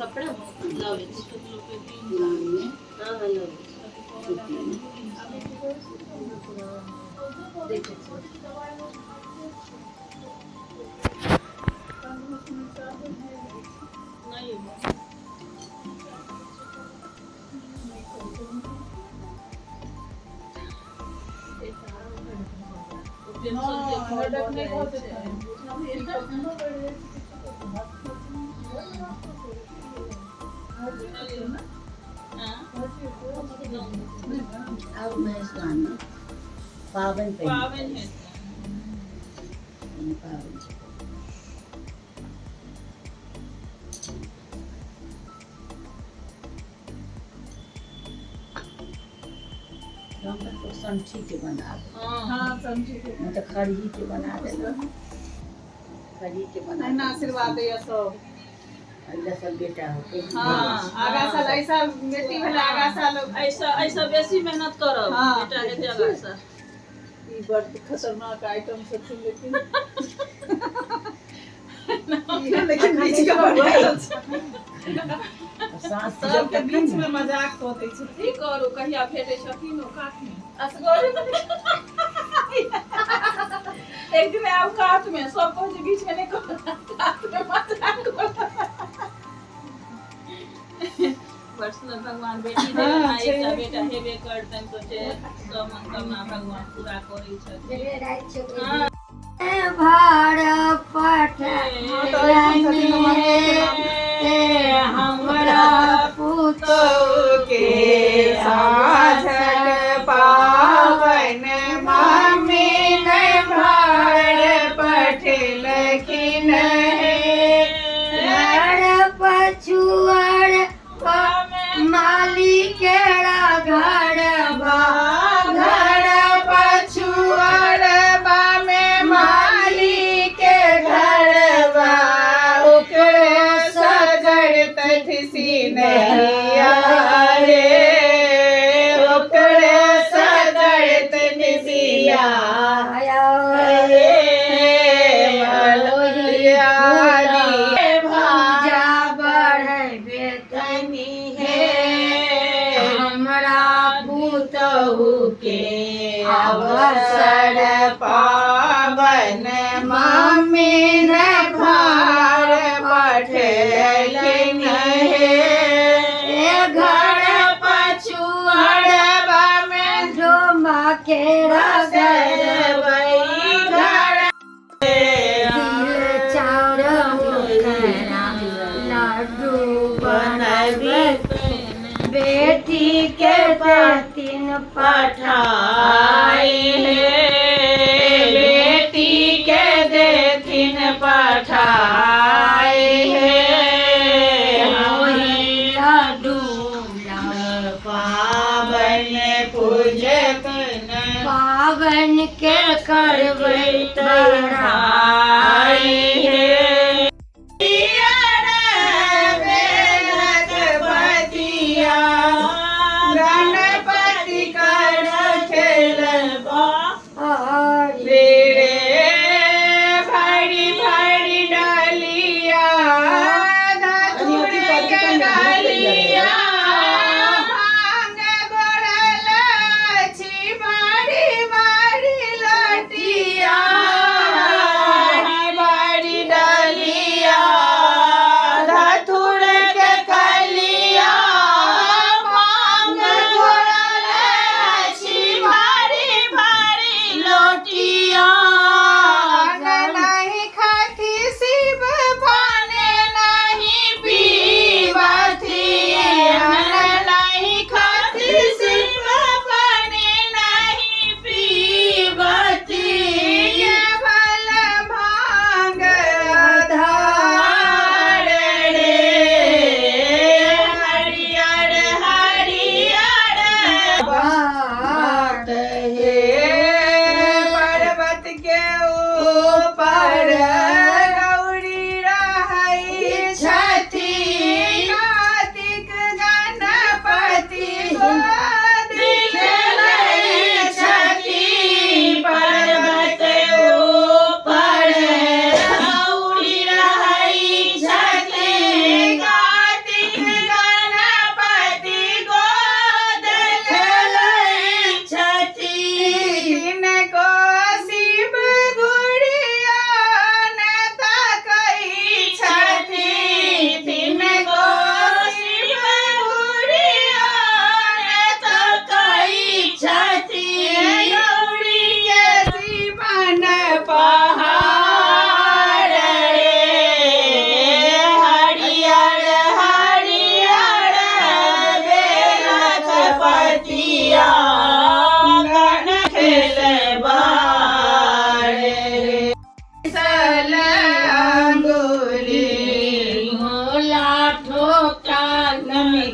कपड़ा लावे हाँ हाँ अब मैं इसवाना पावन पे पावन है पावन तो संठी के बना दे हाँ समझी मैं तो खड़ी के बना दे खड़ी के बना दे आशीर्वाद है सब अल्लाह सब बेटा होके हाँ आगा साल ऐसा बेटी वाला आगा साल ऐसा ऐसा बेसी मेहनत करो हाँ। बेटा हेते अगर सा ये बड़ खतरनाक आइटम सब थी लेकिन बीच का सांस सबके बीच में मजाक होते छै की करू कहिया भेटे छथिन ओ काटने असगरे एक दिन आब काट में सब कह जे बीच में नहीं कर काट में मजाक करो वैष्णव भगवान बेटी दे हाँ, ना छै। एकटा बेटा हेबे करतन तो जे सब मनोकामना भगवान पूरा करै छथिन भार पठ हमरा पुतो के साधक पावन मामी ने भार पठलखिन पछुअर माली केरा घर घर पछुअर बामे माली के घर बा ओकरे सगर तथसी नैया रे ओकरे सगर तथसिया रे मलोहियारी भाजा बढ़े तनी है हमरा पुतहु के अवसर पावन मामी ने भार पठलखिन हे घर पछुअर बामे जो माँ केरा घर घर दिल चाउर लड्डू बनबे बेटी के तीन पठाई बेटी के देथिन पठाई लड्डू पावन पूजक पावन के करबै बढ़ाई गणपति कर खेलबा रे भरी भरी डालिया धतूर के डालिया भांग गोड़ल छी बारी बारी लटिया बारी बारी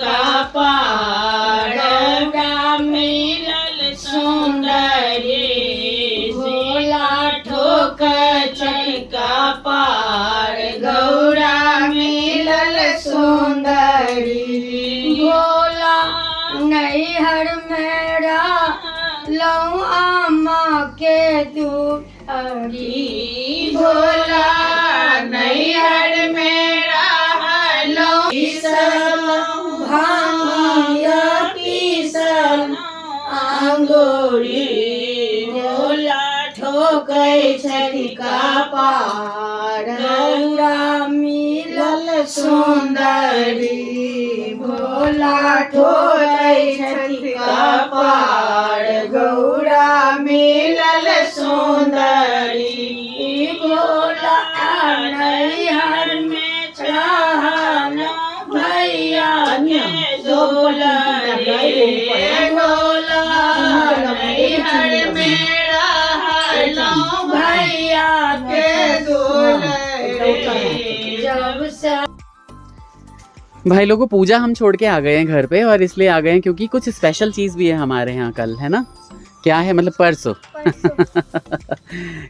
का पार मिलल सुंदरी भोला ठोक का पार गौरा मिलल सुंदरी भोला नैहर मेरा लऊ आमा के दुआरी भोला नैहर मेरा लऊ भांगिया पीसल अंगूरी भोला ठोकै छठी का पार गौरा मिलल सुंदरी भोला ठोकै छठी का पार गौरा मिलल सुंदरी भोला नैहर में रहल भैया के दुलारी भोला नैहर में रहल भैया के दुलारी जब से भाई लोगों पूजा हम छोड़ के आ गए हैं घर पे, और इसलिए आ गए हैं क्योंकि कुछ स्पेशल चीज़ भी है हमारे यहाँ कल, है ना? क्या है मतलब परसों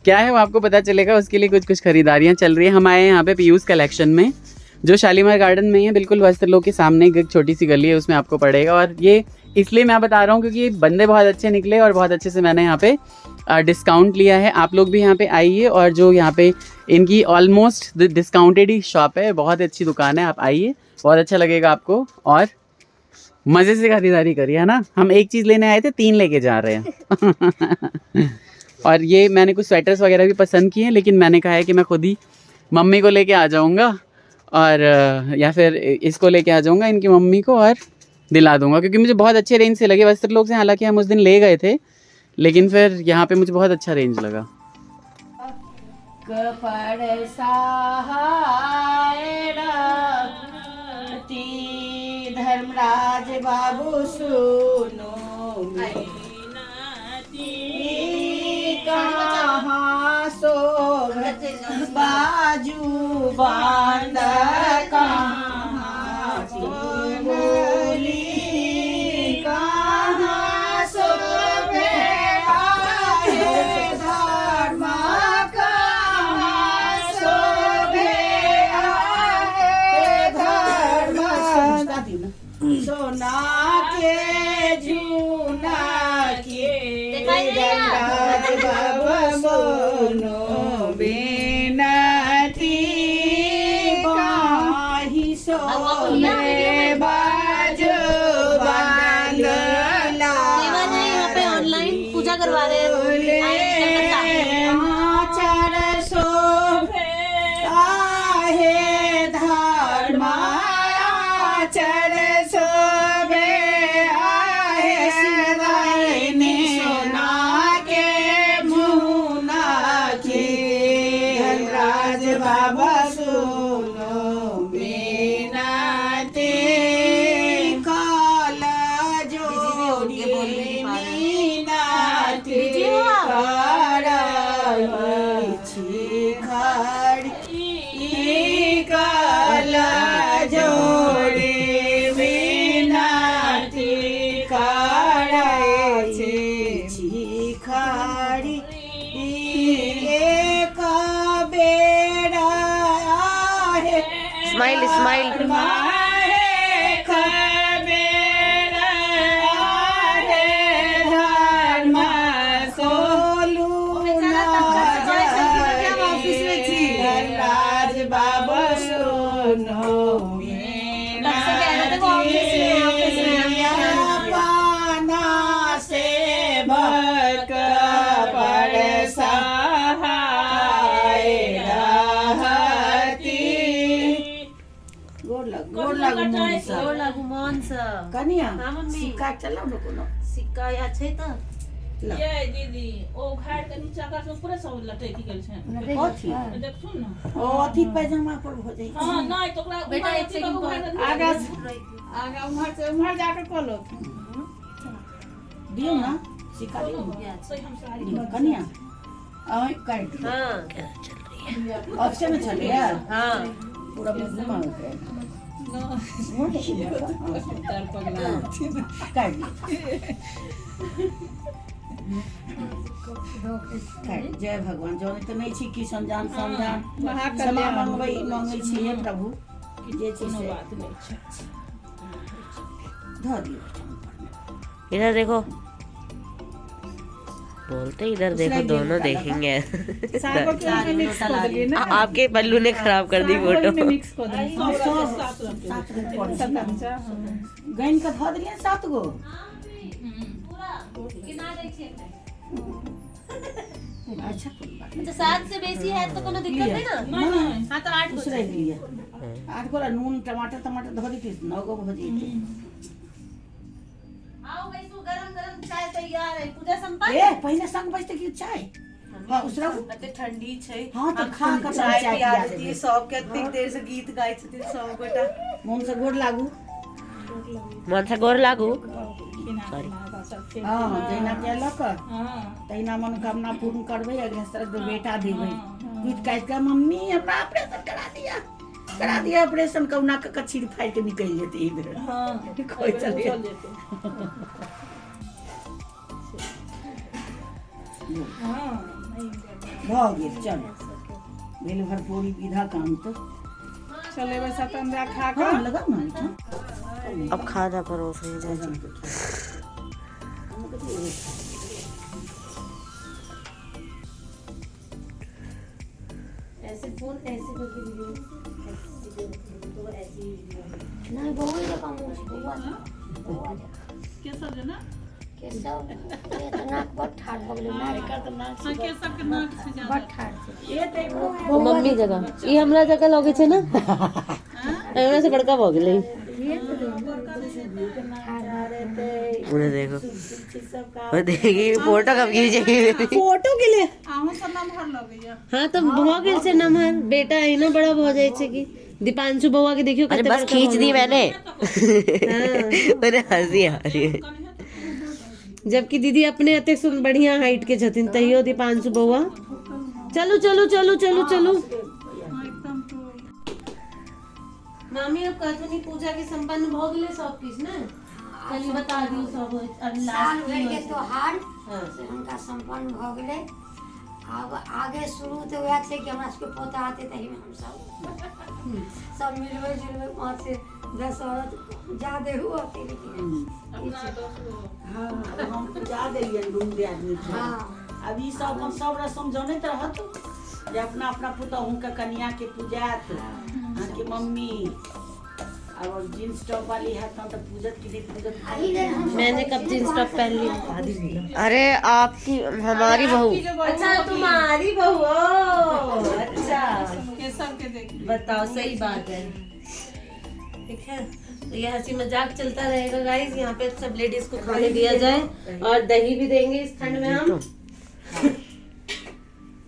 क्या है वो आपको पता चलेगा। उसके लिए कुछ कुछ खरीदारियाँ चल रही है। हम आए हैं यहाँ पे पीयूष कलेक्शन में, जो शालीमार गार्डन में है, बिल्कुल वस्त्रलोक के सामने एक छोटी सी गली है, उसमें आपको पड़ेगा। और ये इसलिए मैं बता रहा हूँ क्योंकि बंदे बहुत अच्छे निकले और बहुत अच्छे से मैंने यहाँ पे डिस्काउंट लिया है। आप लोग भी यहाँ पे आइए, और जो यहाँ पे इनकी ऑलमोस्ट डिस्काउंटेड ही शॉप है, बहुत अच्छी दुकान है, आप आइए, बहुत अच्छा लगेगा आपको और मज़े से खरीदारी करिए, है ना? हम एक चीज़ लेने आए थे, 3 लेके जा रहे हैं और ये मैंने कुछ स्वेटर्स वगैरह भी पसंद किए हैं, लेकिन मैंने कहा है कि मैं खुद ही मम्मी को लेके आ जाऊँगा, और या फिर इसको लेके आ जाऊँगा इनकी मम्मी को और दिला दूँगा, क्योंकि मुझे बहुत अच्छे रेंज से लगे वस्त्रलोक से। हालांकि हम उस दिन ले गए थे, लेकिन फिर यहाँ पे मुझे बहुत अच्छा रेंज लगा। कपड़ सहाय रखती धर्मराज बाबू सुनो कहाँ शोभत बाजू बांध कहाँ बोली कहाँ शोभे आहे धर्म कहाँ शोभे आहे धर्म सोना के झूना के धर्मराज बाबू सुनो बेनती काही सोने बाजू बांधला ऑनलाइन पूजा करवा रहे हैं। आचर शोभे आहे धर्म आचर शोभे आहे शिवानी सोना के मुना के धर्मराज बाबा सुनो बेनती काल जोड़ी मीनाती कराई छी खड़ी काल जोड़ी मीनाती कराई छी खड़ी एक बेड़ा आहे स्माइल स्माइल बाबा सुनो पाना से भक पर सहाय रहती गोर लागू मन से कनिया हाँ, मम्मी। सिक्का चलाओ न कोनो सिक्का या छै त ये दीदी ओ घाट के नीचा का पूरा सब लटैक गेल छै। कथी देखथुन न ओ अथी पैजामा पर हो जाइ छै हां नहीं तो ओकरा बेटा एक सेकंड आगा आगा उम्हर से उम्हर जाके खोलो दियो ना सिक्का दियो सही हम सारी कनिया आई काट हां ऑप्शन में चलिए हां पूरा में घुमा के जय भगवान जाने तो नहीं छी किशन जान समझान महाकल्याण। क्षमा मांगै छी हे प्रभु कि जे चीज से बात नहीं छै। धर दियो। इधर देखो, बोलते इधर देखो, दोनों देखेंगे। सागो के उसमें मिक्स कर दिए ना, आपके पल्लू ने खराब कर दी फोटो। में मिक्स कर दिए। सात गो पड़ सतंजा गैन के धर दिए 7 गो। अच्छा कोई बात तो 7 से बेसी है तो कोनो दिक्कत है ना? नहीं हाँ तो 8 दूसरा लिया 8 गो नून टमाटर धर दी 9 गो भजी। आओ भाई, तू गरम चाय तैयार है। पूजा संपन्न। ए पहले संग बजते की चाय हां उसरा ठंडी छै। हां तो खा के चाय चाय पिया पिया देती देती सब के एतेक देर से गीत गाय छथिन सब गोटा। मोन से गोड़ लागू। मन से गोर लागू। हां जैना केलक तैना मनोकामना पूर्ण करबै अग्रसर दो बेटा देबै। गीत काट के मम्मी हमरा ऑपरेशन करा दिया ऑपरेशन कौना के कछीर फाड़ के निकल जेते इधर। हाँ कोई चले चल जेते। हाँ भ गेल चल भेल भरपूरी विधा काम तो चले बस सतंजा खा के हां लगा ना अब खाना परोस रही है चाची। ऐसे फोन ऐसे करके वीडियो तो ऐसी नहीं बहुत ही काम हुआ के सब जो ना के सब इतना बहुत ठाड़ हो गए ना हाँ के सब के नाक से ज्यादा बहुत ठाड़ से ये देखो मम्मी जगह ये हमरा जगह लगे छे ना, हमरा से बड़का भ गेलै। उन्हें देखो, वो देखिए फोटो कब खींचेगी। फोटो के लिए आहू सब नंबर लगैया। हाँ तो भ गेल से नम्हर, बेटा है ना बड़ा भ जाए छे की। दीपांशु बउआ के देखियो कते बस खींच दी मैंने। अरे हंसी आ रही है, जबकि दीदी अपने अते सुन बढ़िया हाइट के छथिन तैयो दीपांशु बउआ। चलो चलो चलो चलो चलो मामी। अब कहतनी पूजा के संपन्न भ गेले सब किछ ना, खाली बता दियो सब। अब साल लास्ट भर के त्योहार हाँ। से उनका संपन्न भ गेलै। अब आगे शुरू तो वह छै कि हमरा सबके पोता आते तही में हम सब मिलबै जुलबै 5 से 10 औरत ज्यादा हुआ लेकिन अपना 10 गो। हां हम तो जा देलिए रूम दे आदमी के। हां अब ई सब हम सब रसम जानैत रहत जे अपना अपना पुतहु के कन्या के पूजात हां के मम्मी और जींस टॉप वाली है तो पूजत की पूजत। मैंने कब जींस टॉप पहन ली? अरे आपकी हमारी बहू। अच्छा तुम्हारी बहू। अच्छा के सब के देखिए बताओ, सही बात है। ठीक है, तो ये हंसी मजाक चलता रहेगा गाइस। यहाँ पे सब लेडीज को खाने दिया जाए और दही भी देंगे इस ठंड में हम।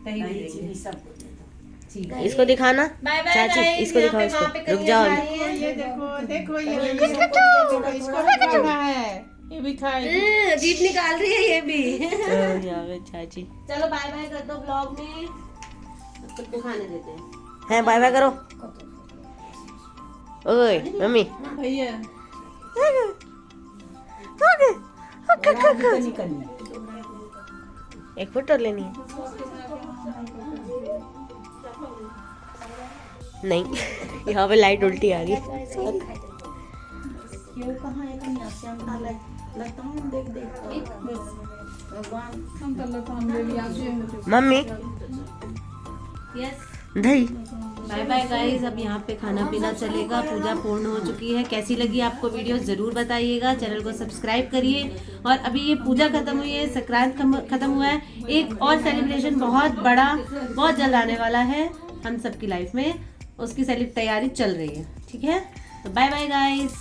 दही भी देंगे सब ठीक है। इसको दिखाना चाची, इसको दिखाओ, इसको रुक जाओ। ये देखो ये इसको भी खाना है, ये भी खाएगी। जीप निकाल रही है ये भी। चाची चलो बाय बाय कर दो ब्लॉग में, सबको खाने देते हैं। बाय बाय करो। ओए मम्मी भैया एक फोटो लेनी है। नहीं यहाँ पे लाइट उल्टी आ रही है। क्यों कहां है कन्या श्याम डाले लगता हूं देख देख भगवान हम तो लोग हम ले लिया से मम्मी यस दही। बाय बाय गाइस, अब यहाँ पे खाना पीना चलेगा। पूजा पूर्ण हो चुकी है। कैसी लगी आपको वीडियो जरूर बताइएगा। चैनल को सब्सक्राइब करिए। और अभी ये पूजा खत्म हुई है, संक्रांत खत्म हुआ है, एक और सेलिब्रेशन बहुत बड़ा बहुत जल्द आने वाला है हम सबकी लाइफ में। उसकी तैयारी चल रही है। ठीक है, तो बाय बाय गाइस।